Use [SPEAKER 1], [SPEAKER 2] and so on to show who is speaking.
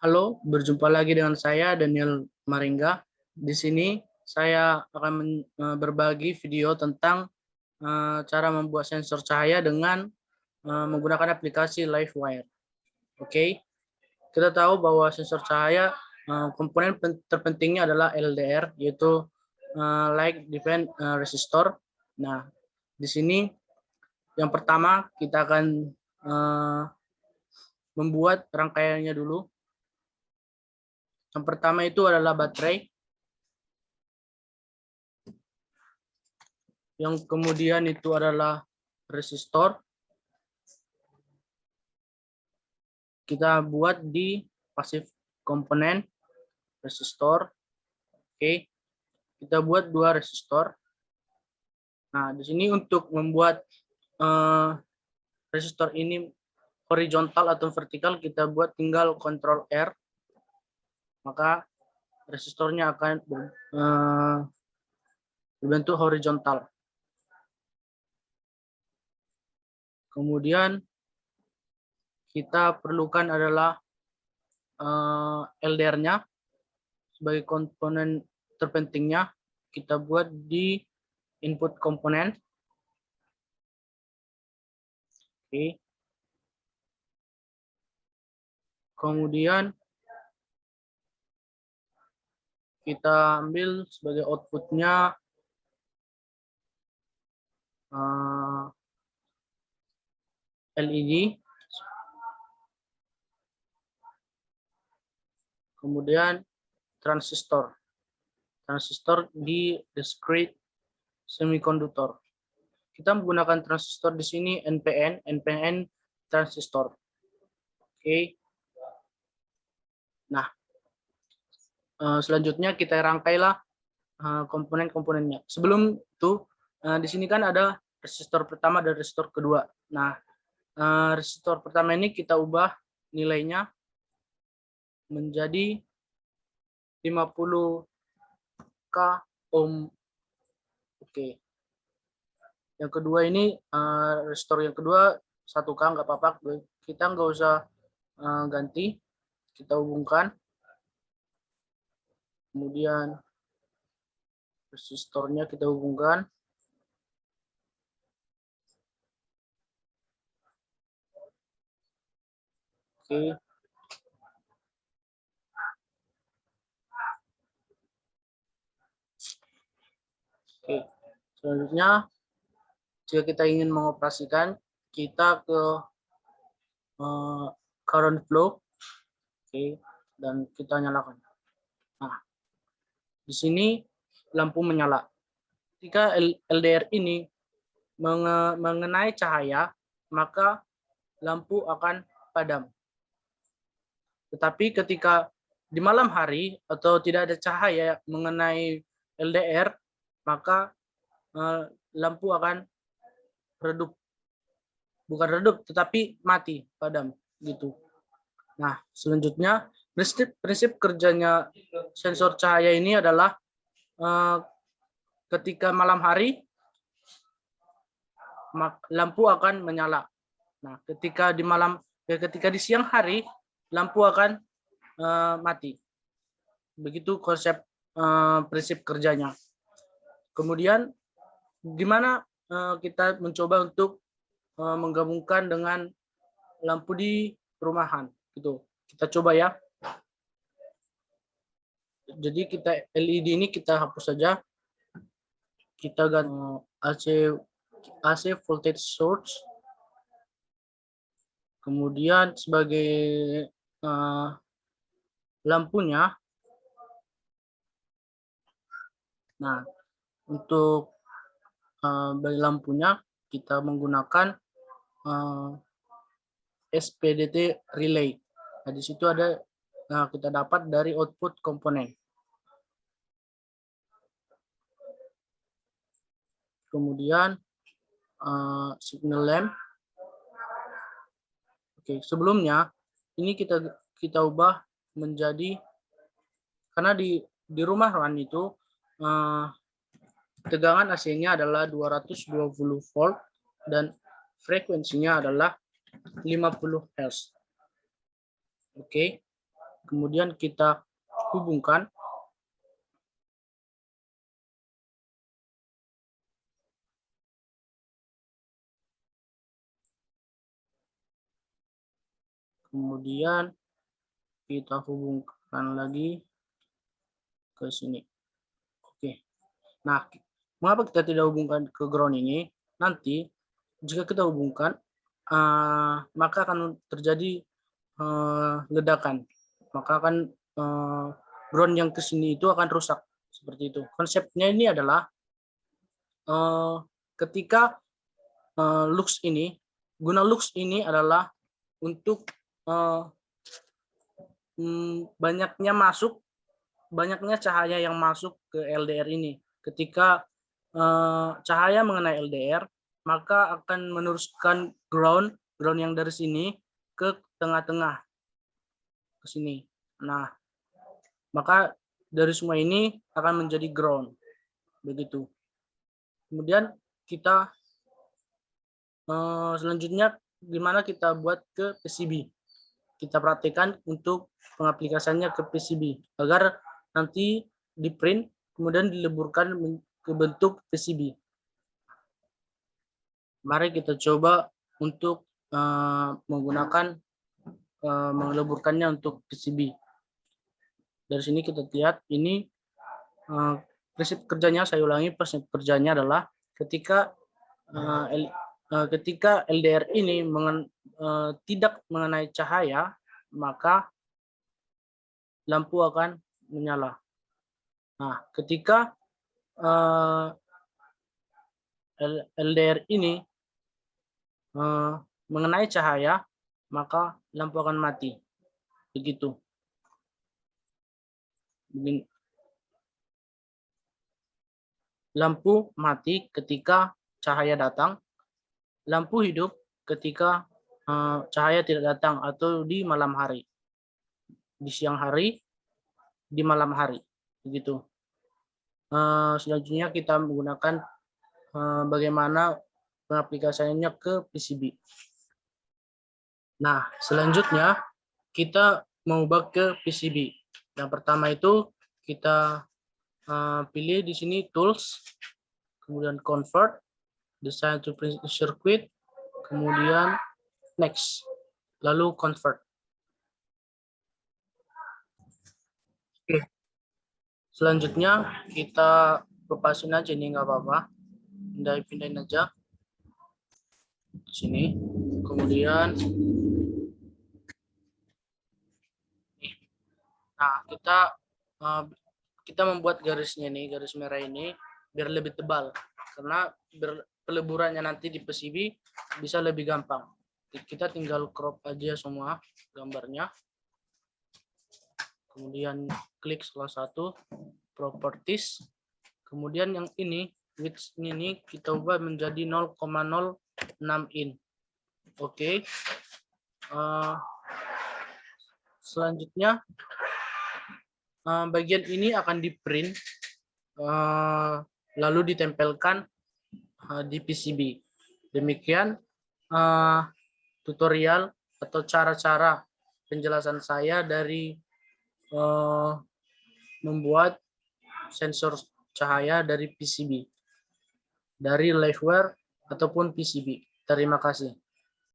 [SPEAKER 1] Halo, berjumpa lagi dengan saya Daniel Maringga. Di sini saya akan berbagi video tentang cara membuat sensor cahaya dengan menggunakan aplikasi Livewire. Oke, kita tahu bahwa sensor cahaya komponen terpentingnya adalah LDR, yaitu Light Difference Resistor. Nah, di sini yang pertama kita akan membuat rangkaiannya dulu. Yang pertama itu adalah baterai. Yang kemudian itu adalah resistor. Kita buat di passive komponen resistor. Oke. Kita buat 2 resistor. Nah, di sini untuk membuat resistor ini horizontal atau vertikal, kita buat tinggal Ctrl R. Maka resistornya akan berbentuk horizontal. Kemudian kita perlukan adalah LDR-nya sebagai komponen terpentingnya. Kita buat di input komponen. Oke. Kemudian kita ambil sebagai outputnya LED. Kemudian transistor di discrete semiconductor. Kita menggunakan transistor di sini NPN transistor. Oke. Nah, selanjutnya kita rangkailah komponen-komponennya. Sebelum itu, di sini kan ada resistor pertama dan resistor kedua. Nah, resistor pertama ini kita ubah nilainya menjadi 50 k ohm. Oke. Yang kedua ini resistor yang kedua 1 k, nggak apa-apa. Kita nggak usah ganti. Kita hubungkan. Kemudian resistornya kita hubungkan. Oke. Oke. Selanjutnya, jika kita ingin mengoperasikan, kita ke current flow. Oke, dan kita nyalakan. Nah, di sini lampu menyala. Ketika LDR ini mengenai cahaya, maka lampu akan padam. Tetapi ketika di malam hari atau tidak ada cahaya mengenai LDR, maka lampu akan redup. Bukan redup, tetapi mati, padam gitu. Nah, selanjutnya prinsip kerjanya sensor cahaya ini adalah ketika malam hari lampu akan menyala. Nah, ketika di siang hari lampu akan mati. Begitu konsep prinsip kerjanya. Kemudian gimana kita mencoba untuk menggabungkan dengan lampu di perumahan gitu. Kita coba ya. Jadi kita LED ini kita hapus saja. Kita ganti AC voltage source. Kemudian sebagai lampunya. Nah, untuk bagi lampunya kita menggunakan SPDT relay. Nah, di situ ada kita dapat dari output komponen. Kemudian signal lamp. Oke, sebelumnya ini kita ubah menjadi, karena di rumah RAN itu tegangan AC-nya adalah 220 volt dan frekuensinya adalah 50 Hz. Oke. kemudian kita hubungkan. Kemudian kita hubungkan lagi ke sini. Oke. Nah, mengapa kita tidak hubungkan ke ground ini? Nanti jika kita hubungkan, maka akan terjadi ledakan. Maka akan ground yang ke sini itu akan rusak. Seperti itu. Konsepnya ini adalah ketika lux ini, guna lux ini adalah untuk banyaknya cahaya yang masuk ke LDR ini. Ketika cahaya mengenai LDR, maka akan meneruskan ground yang dari sini ke tengah-tengah, ke sini. Nah, maka dari semua ini akan menjadi ground. Begitu. Kemudian kita selanjutnya gimana kita buat ke PCB. Kita praktekkan untuk pengaplikasiannya ke PCB agar nanti di print kemudian dileburkan ke bentuk PCB. Mari kita coba untuk menggunakan meleburkannya untuk PCB. Dari sini kita lihat ini prinsip kerjanya, saya ulangi, prinsip kerjanya adalah ketika LDR ini tidak mengenai cahaya, maka lampu akan menyala. Nah, ketika LDR ini mengenai cahaya, maka lampu akan mati. Begitu. Lampu mati ketika cahaya datang, lampu hidup ketika cahaya tidak datang atau di malam hari, di siang hari, di malam hari, begitu. Selanjutnya kita menggunakan bagaimana pengaplikasiannya ke PCB. Nah, selanjutnya kita mengubah ke PCB. Yang pertama itu kita pilih di sini tools, kemudian convert, design to print circuit, kemudian next, lalu convert. Oke. Selanjutnya kita lepasin aja ini, nggak apa-apa, pindahin aja sini, kemudian nah kita membuat garisnya nih, garis merah ini biar lebih tebal, karena peleburannya nanti di PCB bisa lebih gampang. Kita tinggal crop aja semua gambarnya, kemudian klik salah satu, properties, kemudian yang ini width ini kita ubah menjadi 0,06 in. Oke. Selanjutnya bagian ini akan di print lalu ditempelkan di PCB. Demikian tutorial atau cara-cara penjelasan saya dari membuat sensor cahaya dari PCB, dari Livewire ataupun PCB. Terima kasih.